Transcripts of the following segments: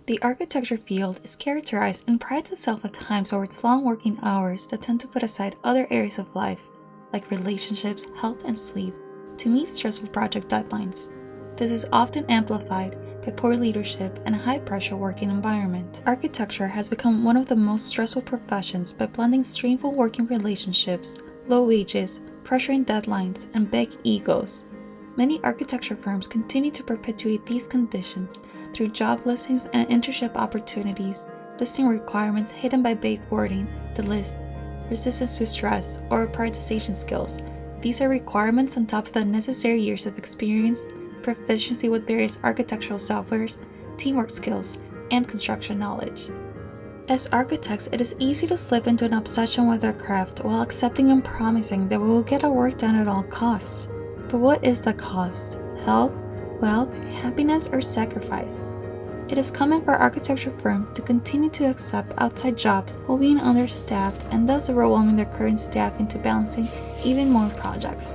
The architecture field is characterized and prides itself at times over its long working hours that tend to put aside other areas of life, like relationships, health, and sleep, to meet stressful project deadlines. This is often amplified by poor leadership and a high-pressure working environment. Architecture has become one of the most stressful professions by blending strainful working relationships, low wages, pressuring deadlines, and big egos. Many architecture firms continue to perpetuate these conditions through job listings and internship opportunities, listing requirements hidden by vague wording, the list, resistance to stress, or prioritization skills. These are requirements on top of the necessary years of experience, proficiency with various architectural softwares, teamwork skills, and construction knowledge. As architects, it is easy to slip into an obsession with our craft while accepting and promising that we will get our work done at all costs. But what is the cost? Health, wealth, happiness, or sacrifice? It is common for architecture firms to continue to accept outside jobs while being understaffed and thus overwhelming their current staff into balancing even more projects.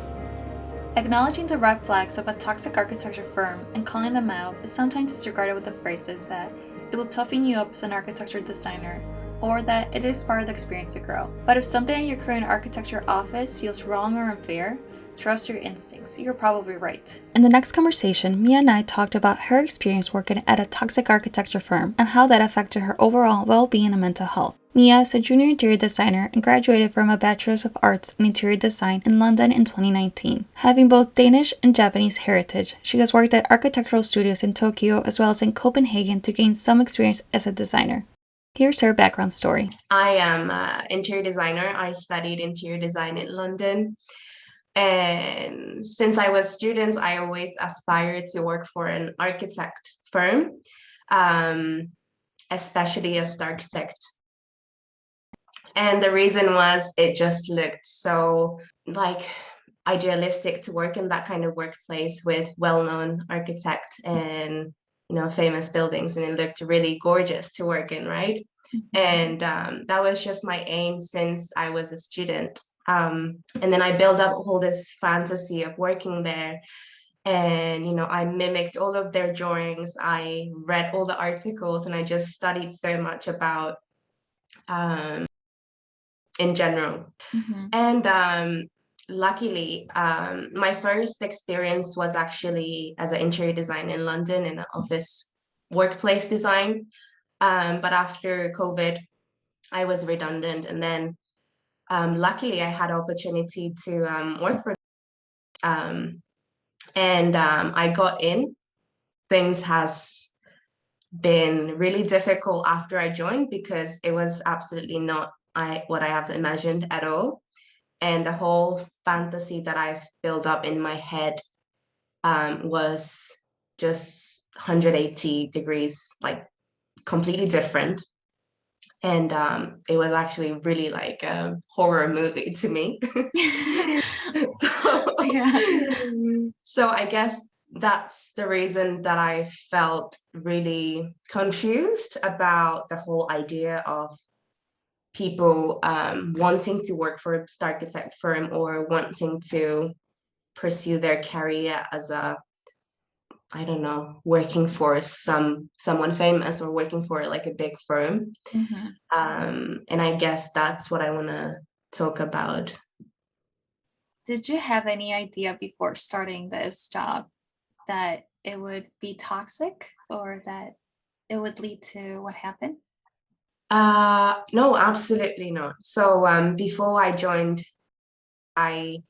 Acknowledging the red flags of a toxic architecture firm and calling them out is sometimes disregarded with the phrases that it will toughen you up as an architecture designer, or that it is part of the experience to grow. But if something in your current architecture office feels wrong or unfair, trust your instincts. You're probably right. In the next conversation, Mia and I talked about her experience working at a toxic architecture firm and how that affected her overall well-being and mental health. Mia is a junior interior designer and graduated from a Bachelor's of Arts in Interior Design in London in 2019. Having both Danish and Japanese heritage, she has worked at architectural studios in Tokyo as well as in Copenhagen to gain some experience as a designer. Here's her background story. I am an interior designer. I studied interior design in London. And since I was a student, I always aspired to work for an architect firm, especially as an architect. And the reason was it just looked so idealistic to work in that kind of workplace with well-known architects and famous buildings, and it looked really gorgeous to work in, right? And that was just my aim since I was a student. And then I built up all this fantasy of working there. And, I mimicked all of their drawings. I read all the articles, and I just studied so much about in general. And luckily, my first experience was actually as an interior designer in London in an office workplace design. But after COVID, I was redundant, and then luckily I had opportunity to work for and I got in. Things has been really difficult after I joined because it was absolutely not what I have imagined at all. And the whole fantasy that I've built up in my head was just 180 degrees, like completely different. And it was actually really like a horror movie to me. So I guess that's the reason that I felt really confused about the whole idea of people wanting to work for an architect firm or wanting to pursue their career as I don't know, working for someone famous or working for like a big firm. And I guess that's what I want to talk about. Did you have any idea before starting this job that it would be toxic or that it would lead to what happened? No, absolutely not. So before I joined, I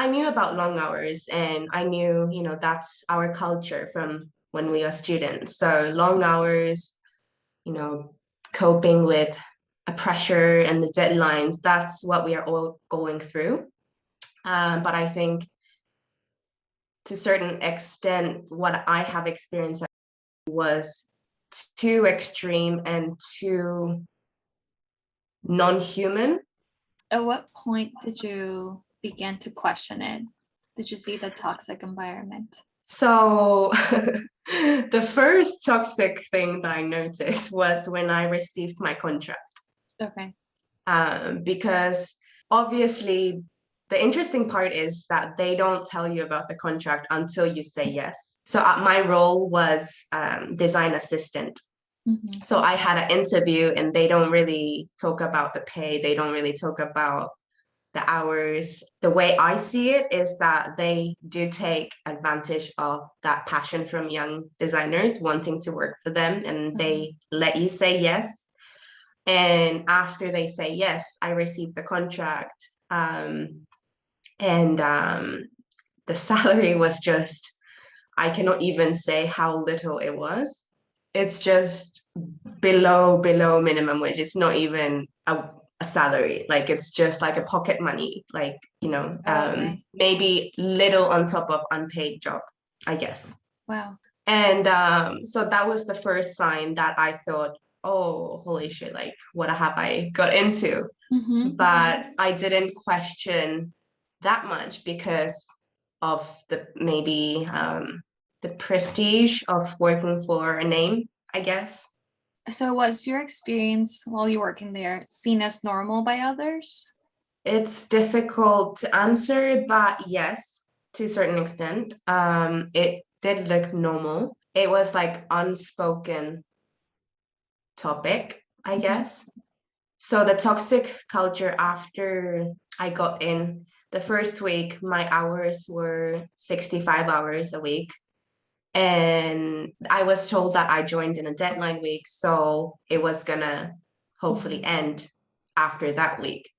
knew about long hours, and I knew, that's our culture from when we are students. So long hours, coping with a pressure and the deadlines, that's what we are all going through. But I think to a certain extent, what I have experienced was too extreme and too non-human. At what point did you begin to question it? Did you see the toxic environment? So the first toxic thing that I noticed was when I received my contract. Okay. Because obviously the interesting part is that they don't tell you about the contract until you say yes. So my role was design assistant. Mm-hmm. So I had an interview and they don't really talk about the pay. They don't really talk about the hours. The way I see it is that they do take advantage of that passion from young designers wanting to work for them, and they let you say yes. And after they say yes, I receive the contract. And the salary was just, I cannot even say how little it was. It's just below minimum wage. It's not even a salary. Like it's just like a pocket money. Like, Okay. maybe little on top of unpaid job, I guess. Wow. And so that was the first sign that I thought, oh, holy shit, like what have I got into? Mm-hmm. But I didn't question that much because of the maybe the prestige of working for a name, I guess. So was your experience while you working there seen as normal by others? It's difficult to answer, but yes, to a certain extent. It did look normal. It was like unspoken topic, I Mm-hmm. guess. So the toxic culture after I got in, the first week, my hours were 65 hours a week. And I was told that I joined in a deadline week, so it was gonna hopefully end after that week.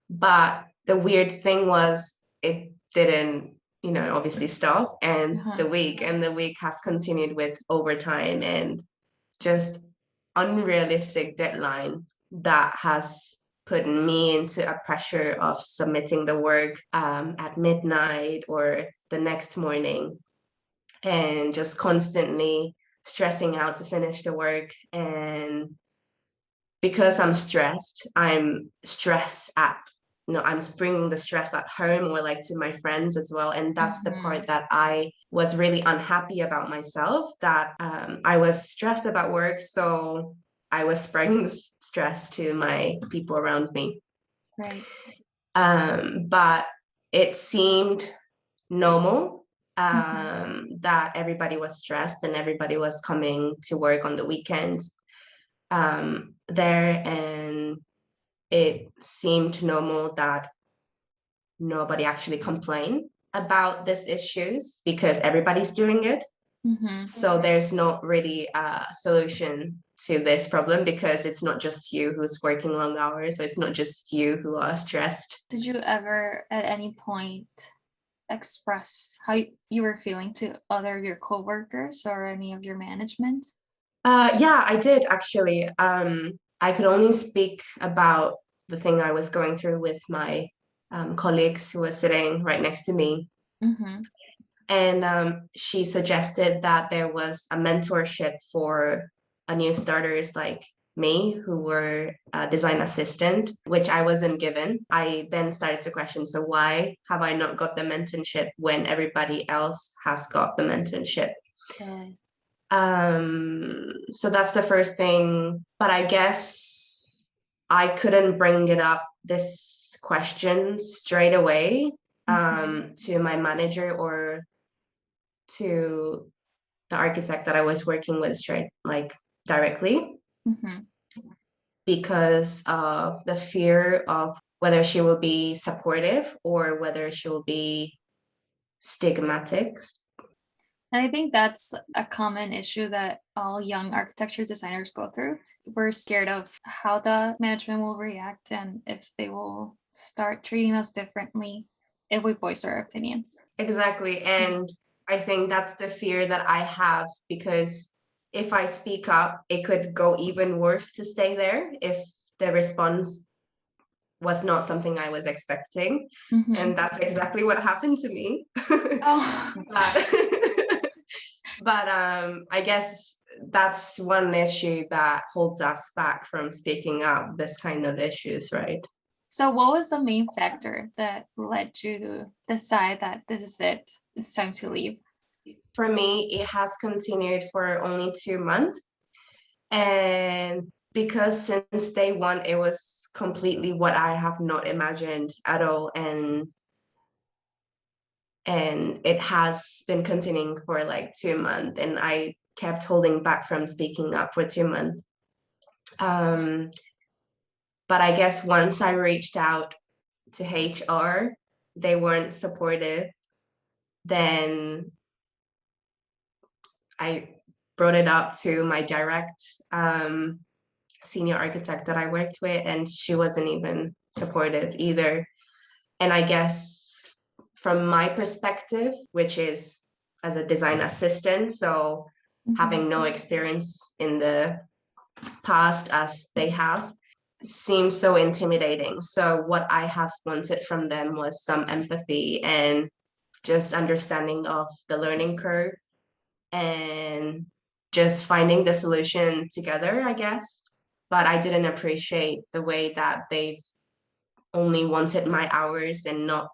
But the weird thing was it didn't, obviously stop. And Uh-huh. the week has continued with overtime and just unrealistic deadline that has put me into a pressure of submitting the work at midnight or the next morning, and just constantly stressing out to finish the work. And because I'm stressed at, I'm bringing the stress at home or like to my friends as well. And that's the Mm-hmm. part that I was really unhappy about myself, that I was stressed about work. So I was spreading the stress to my people around me. Right. But it seemed normal, Mm-hmm. that everybody was stressed and everybody was coming to work on the weekends there. And it seemed normal that nobody actually complained about these issues because everybody's doing it. Mm-hmm. So there's not really a solution to this problem because it's not just you who's working long hours, so it's not just you who are stressed. Did you ever at any point express how you were feeling to other of your coworkers or any of your management? Yeah, I did actually. I could only speak about the thing I was going through with my colleagues who were sitting right next to me. Mm-hmm. And she suggested that there was a mentorship for a new starters like me who were a design assistant, which I wasn't given. I then started to question, so why have I not got the mentorship when everybody else has got the mentorship? Yes. So that's the first thing. But I guess I couldn't bring it up, this question, straight away to my manager or to the architect that I was working with straight, like directly, Mm-hmm. because of the fear of whether she will be supportive or whether she will be stigmatic. And I think that's a common issue that all young architecture designers go through. We're scared of how the management will react and if they will start treating us differently if we voice our opinions. Exactly. And I think that's the fear that I have, because if I speak up, it could go even worse to stay there if the response was not something I was expecting. Mm-hmm. And that's exactly what happened to me. Oh, but but I guess that's one issue that holds us back from speaking up this kind of issues, right? so what was the main factor that led you to decide that this is it? It's time to leave. For me, it has continued for only 2 months. And because since day one, it was completely what I have not imagined at all. And And it has been continuing for like 2 months, and I kept holding back from speaking up for 2 months. But I guess once I reached out to HR, they weren't supportive. Then I brought it up to my direct senior architect that I worked with, and she wasn't even supportive either. And I guess from my perspective, which is as a design assistant, so having no experience in the past as they have, seems so intimidating. So what I have wanted from them was some empathy and just understanding of the learning curve, and just finding the solution together, I guess. But I didn't appreciate the way that they've only wanted my hours and not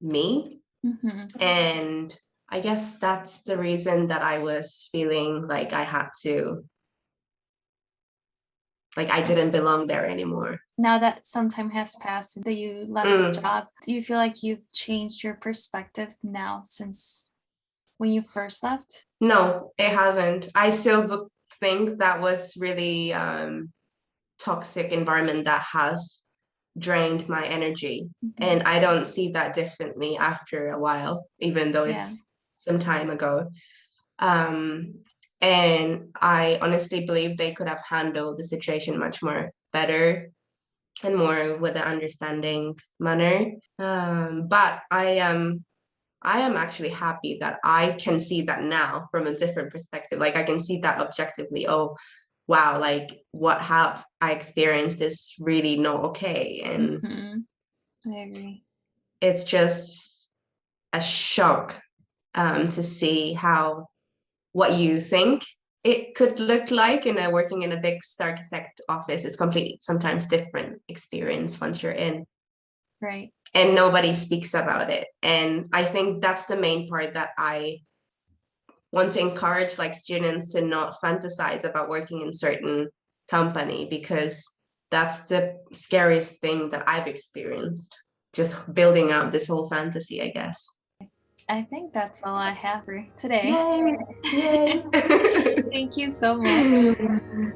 me. And I guess that's the reason that I was feeling like I had to, like I didn't belong there anymore. Now that some time has passed that you left the job, do you feel like you've changed your perspective now since when you first left? No, it hasn't. I still think that was really toxic environment that has drained my energy. And I don't see that differently after a while, even though it's some time ago. And I honestly believe they could have handled the situation much more better and more with an understanding manner. But I am actually happy that I can see that now from a different perspective. Like I can see that objectively. Oh, wow, like what have I experienced is really not okay. And I agree. It's just a shock to see how what you think it could look like in working in a big architect office is completely sometimes different experience once you're in. Right. And nobody speaks about it. And I think that's the main part that I want to encourage like students to not fantasize about working in certain company, because that's the scariest thing that I've experienced, just building up this whole fantasy, I guess. I think that's all I have for today. Yay. Thank you so much.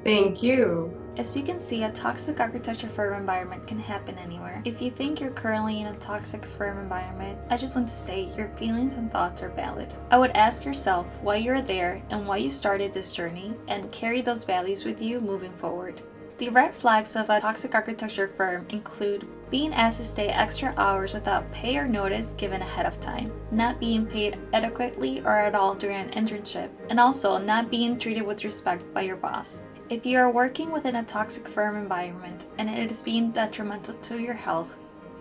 Thank you. As you can see, a toxic architecture firm environment can happen anywhere. If you think you're currently in a toxic firm environment, I just want to say your feelings and thoughts are valid. I would ask yourself why you're there and why you started this journey, and carry those values with you moving forward. The red flags of a toxic architecture firm include being asked to stay extra hours without pay or notice given ahead of time, not being paid adequately or at all during an internship, and also not being treated with respect by your boss. If you are working within a toxic firm environment and it is being detrimental to your health,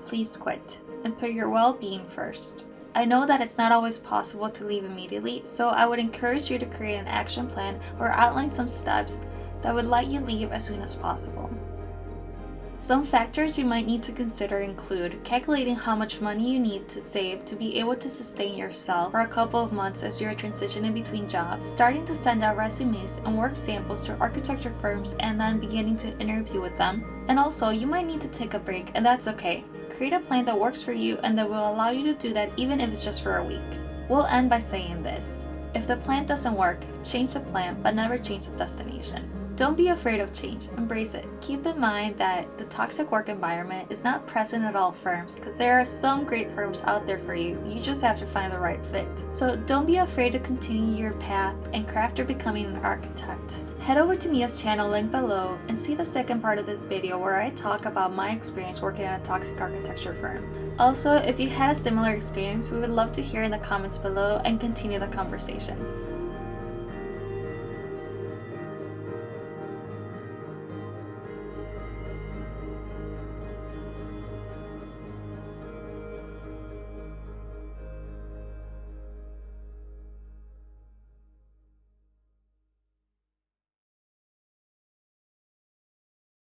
please quit and put your well-being first. I know that it's not always possible to leave immediately, so I would encourage you to create an action plan or outline some steps that would let you leave as soon as possible. Some factors you might need to consider include calculating how much money you need to save to be able to sustain yourself for a couple of months as you're transitioning between jobs, starting to send out resumes and work samples to architecture firms, and then beginning to interview with them. And also, you might need to take a break, and that's okay. Create a plan that works for you and that will allow you to do that even if it's just for a week. We'll end by saying this: if the plan doesn't work, change the plan, but never change the destination. Don't be afraid of change, embrace it. Keep in mind that the toxic work environment is not present at all firms, because there are some great firms out there for you. You just have to find the right fit. So don't be afraid to continue your path and craft or becoming an architect. Head over to Mia's channel linked below and see the second part of this video where I talk about my experience working in a toxic architecture firm. Also, if you had a similar experience, we would love to hear in the comments below and continue the conversation.